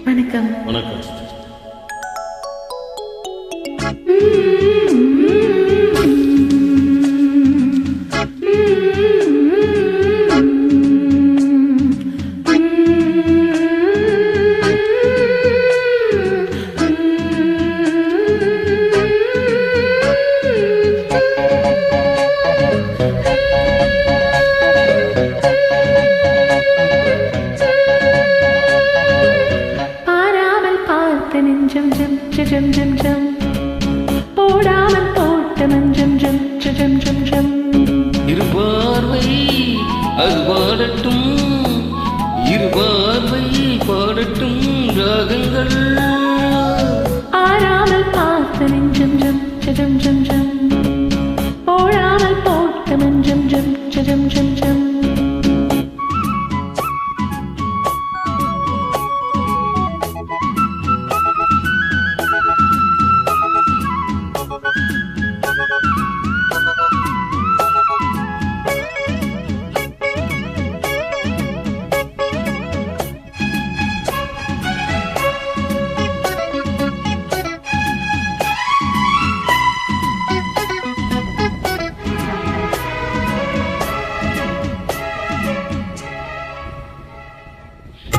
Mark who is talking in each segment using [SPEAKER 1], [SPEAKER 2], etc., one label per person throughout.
[SPEAKER 1] வணக்கம்.
[SPEAKER 2] வணக்கம்.
[SPEAKER 1] நெஞ்சம் ஜம் ஜம் ஜம் ஜம் போடாமல் போட்ட மஞ்சம் ஜம் ஜம் ஜம் ஜம்
[SPEAKER 2] இருபார்வை அது பாடட்டும், இருபார்வை பாடட்டும் ராகங்கள்.
[SPEAKER 1] ஆறாமல் பார்த்த நெஞ்சம் ஜம் ஜம் ஜம் ஜம் போடாமல் போட்ட மஞ்சம் ஜம் ஜம் ஜம் ஜம்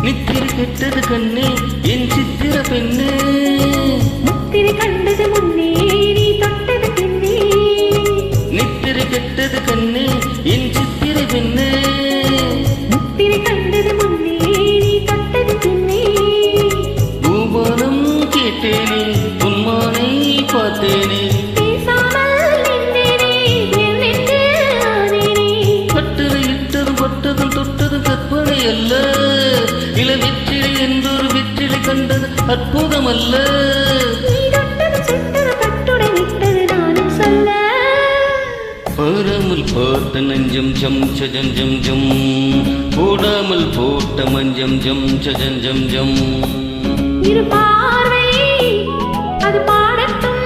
[SPEAKER 2] நித்திரை கெட்டது கண்ணே என் சித்திர பெண்ணே,
[SPEAKER 1] முத்திரை கண்டது முன்னே நீ தொட்டது பின்னே.
[SPEAKER 2] நித்திரை கெட்டது கண்ணே என் சித்திர பெண்ணே,
[SPEAKER 1] முத்திரை கண்டது முன்னே நீ தொட்டது பின்னே.
[SPEAKER 2] பூபாலம் கேட்டேனே பொன்மானை பார்த்தேனே, கற்பனை அல்ல இள வெற்றிலை என்றொரு வெற்றிலை கண்டது அற்புதம் அல்ல. பாராமல் பார்த்த நஞ்சம் ஜம் சஜம் ஜம் ஜம் போடாமல் போட்ட மஞ்சம் ஜம் சஜம் ஜம் ஜம்.
[SPEAKER 1] இரு பார்வை அது பாடட்டும்,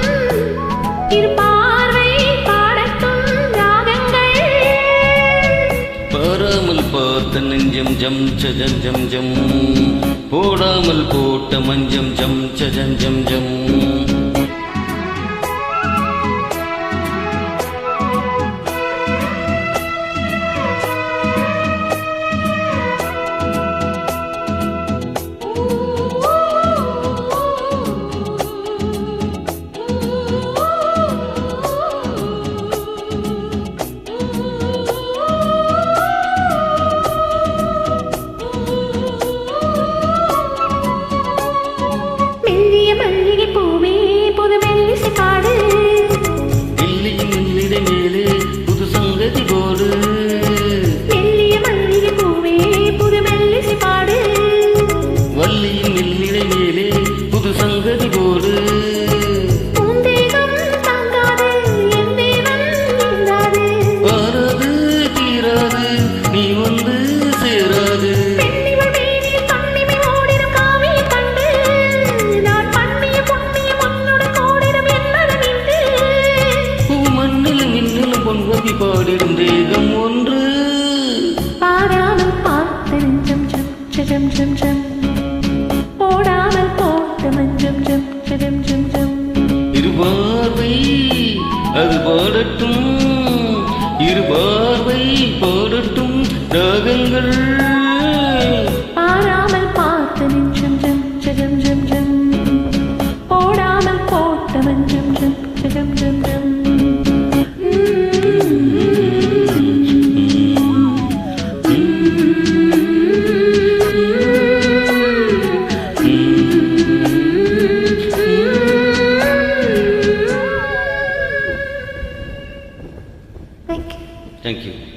[SPEAKER 1] இரு பார்வை பாடட்டும் ராகங்கள்.
[SPEAKER 2] பாராமல் பார்த்த நெஞ்சம் ஜம் சஜம் ஜம் ஜம் போடாமல் போட்ட மஞ்சம் ஜம் சஜம் ஜம் ஜம். வள்ளியின் மெல்லிடை மேலே புது சங்கதி போடு, வாராது தீராது நீ வந்து சேராது. மண்ணிலும் மின்னிலும் பொன்வதி பாடிடும் தேகம் ஒன்று.
[SPEAKER 1] பாராமல் பார்த்த நெஞ்சம் ஜம் ஜம் ஜம் போடாமல் போட்ட மஞ்சம் ஜம் ஜம் ஜம் ஜம்.
[SPEAKER 2] இருபார்வை அது பாடட்டும், இருபார்வை பாடட்டும் ராகங்கள்.
[SPEAKER 1] பாராமல் பார்த்த நெஞ்சம் ஜம் ஜம் ஜம் ஜம் போடாமல் போட்ட மஞ்சம் ஜம் ஜம் ஜம் ஜம்.
[SPEAKER 2] Thank you.